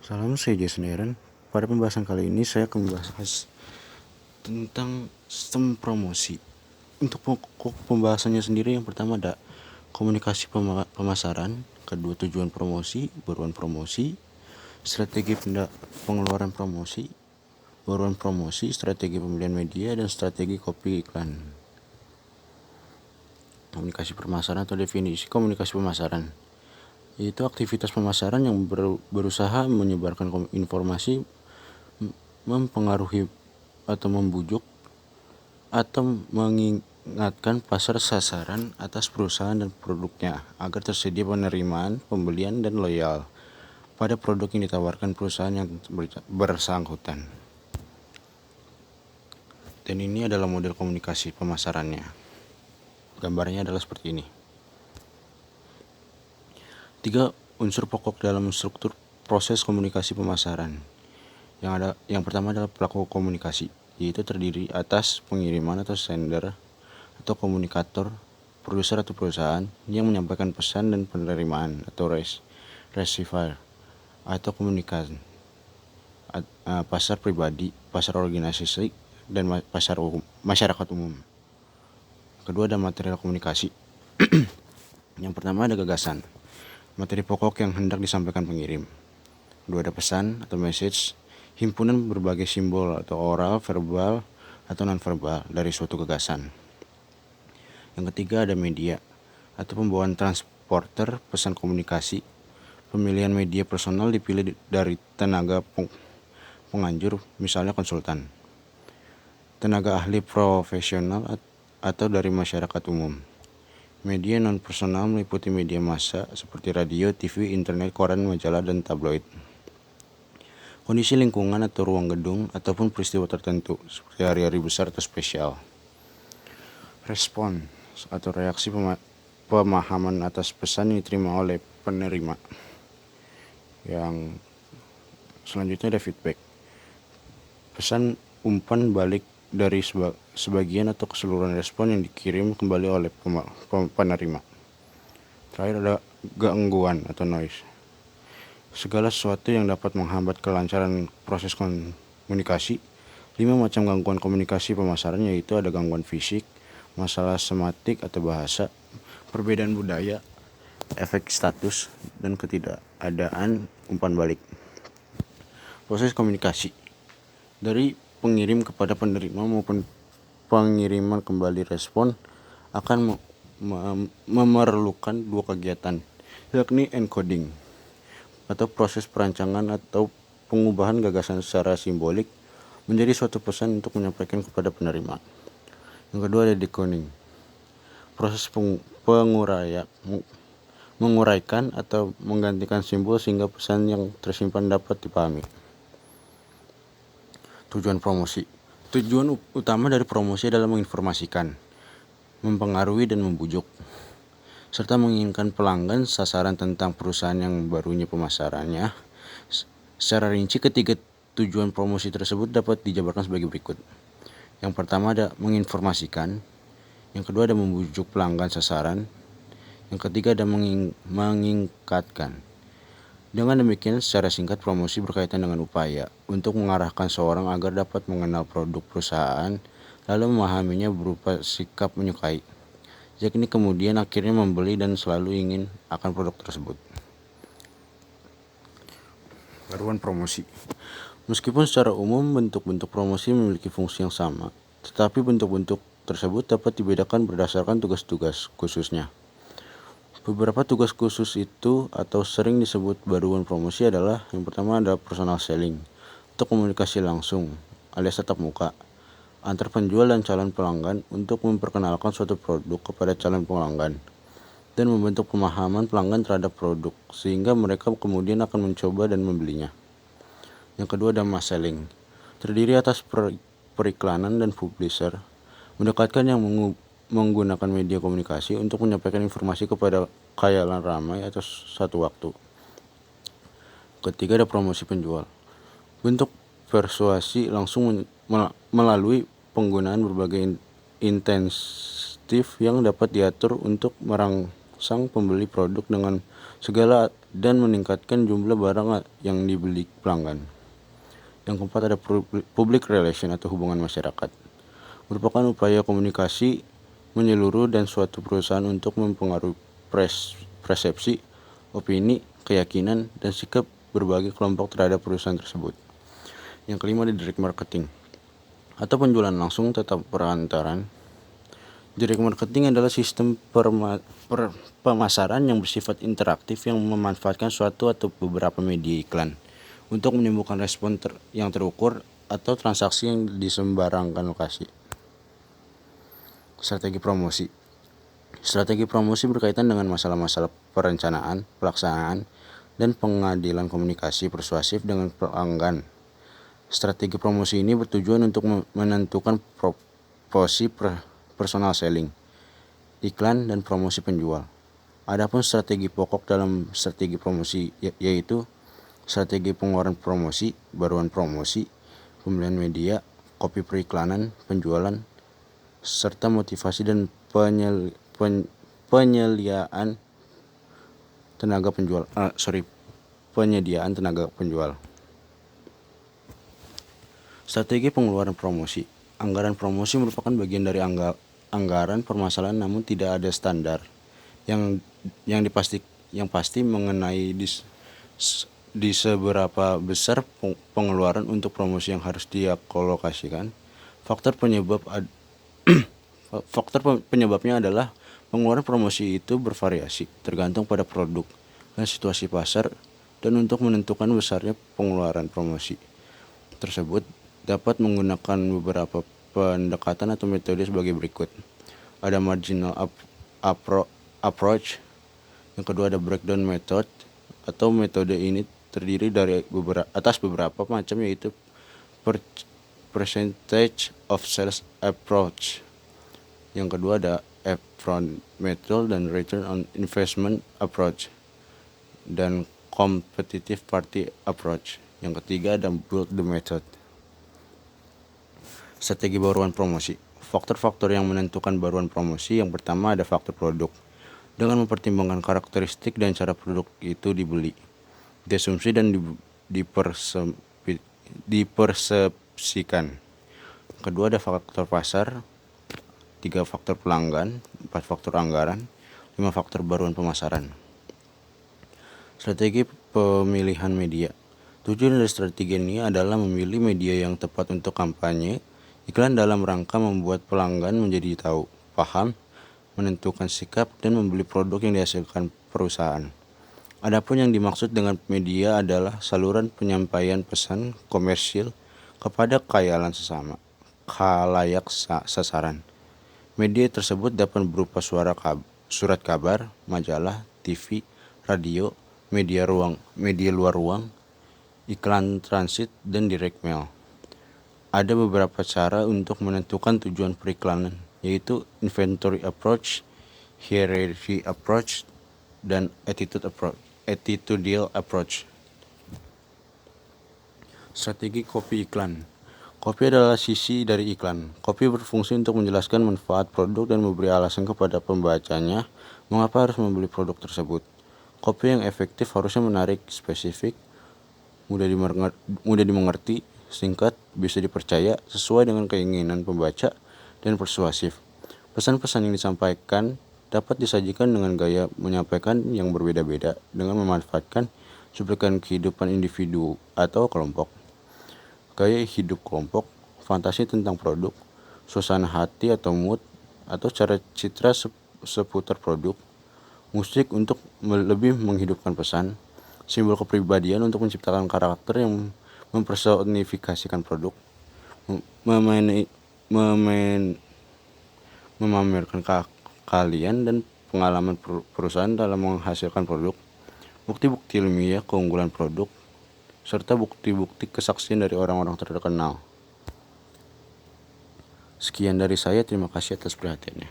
Salam, saya Jason Aaron. Pada pembahasan kali ini saya akan membahas tentang sistem promosi. Untuk pokok pembahasannya sendiri, yang pertama ada komunikasi pemasaran, kedua tujuan promosi, buruan promosi, strategi pengeluaran promosi, buruan promosi, strategi pemilihan media, dan strategi copy iklan. Komunikasi pemasaran atau definisi komunikasi pemasaran, yaitu aktivitas pemasaran yang berusaha menyebarkan informasi, mempengaruhi atau membujuk atau mengingatkan pasar sasaran atas perusahaan dan produknya agar tersedia penerimaan, pembelian, dan loyal pada produk yang ditawarkan perusahaan yang bersangkutan. Dan ini adalah model komunikasi pemasarannya. Gambarnya adalah seperti ini. 3 unsur pokok dalam struktur proses komunikasi pemasaran. Yang pertama adalah pelaku komunikasi, yaitu terdiri atas pengiriman atau sender atau komunikator, produser atau perusahaan yang menyampaikan pesan dan penerimaan atau receiver atau komunikan, pasar pribadi, pasar organisasi, dan pasar masyarakat umum. Kedua ada material komunikasi. Yang pertama ada gagasan, materi pokok yang hendak disampaikan pengirim. Kedua ada pesan atau message, himpunan berbagai simbol atau oral, verbal, atau non-verbal dari suatu gagasan. Yang ketiga ada media atau pembawaan transporter pesan komunikasi. Pemilihan media personal dipilih dari tenaga penganjur, misalnya konsultan, tenaga ahli profesional, atau dari masyarakat umum. Media non-personal meliputi media massa seperti radio, TV, internet, koran, majalah, dan tabloid. Kondisi lingkungan atau ruang gedung ataupun peristiwa tertentu seperti hari-hari besar atau spesial. Respon atau reaksi pemahaman atas pesan yang diterima oleh penerima. Yang selanjutnya ada feedback, pesan umpan balik dari sebagian atau keseluruhan respon yang dikirim kembali oleh penerima. Terakhir ada gangguan atau noise, segala sesuatu yang dapat menghambat kelancaran proses komunikasi. 5 macam gangguan komunikasi pemasaran, yaitu ada gangguan fisik, masalah sematik atau bahasa, perbedaan budaya, efek status, dan ketidakadaan umpan balik. Proses komunikasi dari pengirim kepada penerima maupun pengiriman kembali respon akan memerlukan 2 kegiatan, yakni encoding atau proses perancangan atau pengubahan gagasan secara simbolik menjadi suatu pesan untuk menyampaikan kepada penerima. Yang kedua ada decoding, proses menguraikan atau menggantikan simbol sehingga pesan yang tersimpan dapat dipahami. Tujuan promosi. Tujuan utama dari promosi adalah menginformasikan, mempengaruhi, dan membujuk, serta menginginkan pelanggan sasaran tentang perusahaan yang barunya pemasarannya. Secara rinci, ketiga tujuan promosi tersebut dapat dijabarkan sebagai berikut. Yang pertama ada menginformasikan, yang kedua ada membujuk pelanggan sasaran, yang ketiga ada mengingkatkan. Dengan demikian, secara singkat, promosi berkaitan dengan upaya untuk mengarahkan seorang agar dapat mengenal produk perusahaan, lalu memahaminya berupa sikap menyukai, yakni kemudian akhirnya membeli dan selalu ingin akan produk tersebut. Baruan promosi. Meskipun secara umum bentuk-bentuk promosi memiliki fungsi yang sama, tetapi bentuk-bentuk tersebut dapat dibedakan berdasarkan tugas-tugas khususnya. Beberapa tugas khusus itu atau sering disebut baruan promosi adalah, yang pertama ada personal selling atau komunikasi langsung alias tatap muka antar penjual dan calon pelanggan untuk memperkenalkan suatu produk kepada calon pelanggan dan membentuk pemahaman pelanggan terhadap produk sehingga mereka kemudian akan mencoba dan membelinya. Yang kedua ada mass selling, terdiri atas periklanan dan publisher mendekatkan yang menggunakan media komunikasi untuk menyampaikan informasi kepada khayal ramai atau satu waktu. Ketiga ada promosi penjual, bentuk persuasi langsung melalui penggunaan berbagai intensif yang dapat diatur untuk sang pembeli produk dengan segala dan meningkatkan jumlah barang yang dibeli pelanggan. Yang keempat ada public relation atau hubungan masyarakat. Merupakan upaya komunikasi menyeluruh dan suatu perusahaan untuk mempengaruhi persepsi, opini, keyakinan, dan sikap berbagai kelompok terhadap perusahaan tersebut. Yang kelima ada direct marketing atau penjualan langsung tetap perantaran. Direct marketing adalah sistem pemasaran yang bersifat interaktif yang memanfaatkan suatu atau beberapa media iklan untuk menimbulkan respon yang terukur atau transaksi yang di sembarangkan lokasi. Strategi promosi. Strategi promosi berkaitan dengan masalah-masalah perencanaan, pelaksanaan, dan pengadilan komunikasi persuasif dengan pelanggan. Strategi promosi ini bertujuan untuk menentukan proporsi personal selling, iklan, dan promosi penjual. Adapun strategi pokok dalam strategi promosi yaitu strategi pengeluaran promosi, baruan promosi, pemilihan media, copy periklanan, penjualan, serta motivasi dan penyediaan tenaga penjual. Strategi pengeluaran promosi. Anggaran promosi merupakan bagian dari anggaran permasalahan, namun tidak ada standar yang pasti mengenai di seberapa besar pengeluaran untuk promosi yang harus dialokasikan. Faktor penyebabnya adalah pengeluaran promosi itu bervariasi tergantung pada produk dan situasi pasar, dan untuk menentukan besarnya pengeluaran promosi tersebut dapat menggunakan beberapa pendekatan atau metode sebagai berikut. Ada marginal approach. Yang kedua ada breakdown method, atau metode ini terdiri dari beberapa macam, yaitu percentage of sales approach. Yang kedua ada upfront method dan return on investment approach, dan competitive party approach. Yang ketiga ada build the method. Strategi baruan promosi. Faktor-faktor yang menentukan baruan promosi. Yang pertama ada faktor produk, dengan mempertimbangkan karakteristik dan cara produk itu dibeli, diasumsi dan dipersepsikan. Kedua ada faktor pasar, 3 faktor pelanggan, 4 faktor anggaran, 5 faktor baruan pemasaran. Strategi pemilihan media. Tujuan dari strategi ini adalah memilih media yang tepat untuk kampanye iklan dalam rangka membuat pelanggan menjadi tahu, paham, menentukan sikap, dan membeli produk yang dihasilkan perusahaan. Adapun yang dimaksud dengan media adalah saluran penyampaian pesan komersil kepada khalayak sasaran. Media tersebut dapat berupa surat kabar, majalah, TV, radio, media luar ruang, iklan transit, dan direct mail. Ada beberapa cara untuk menentukan tujuan periklanan, yaitu inventory approach, hierarchy approach, dan attitudinal approach. Strategi copy iklan. Copy adalah sisi dari iklan. Copy berfungsi untuk menjelaskan manfaat produk dan memberi alasan kepada pembacanya mengapa harus membeli produk tersebut. Copy yang efektif harusnya menarik, spesifik, mudah dimengerti, singkat, bisa dipercaya, sesuai dengan keinginan pembaca, dan persuasif. Pesan-pesan yang disampaikan dapat disajikan dengan gaya menyampaikan yang berbeda-beda dengan memanfaatkan cuplikan kehidupan individu atau kelompok, gaya hidup kelompok, fantasi tentang produk, suasana hati atau mood, atau cara citra seputar produk, musik untuk lebih menghidupkan pesan, simbol kepribadian untuk menciptakan karakter yang mempersonifikasikan produk, memamerkan keahlian dan pengalaman perusahaan dalam menghasilkan produk, bukti-bukti ilmiah keunggulan produk, serta bukti-bukti kesaksian dari orang-orang terkenal. Sekian dari saya, terima kasih atas perhatiannya.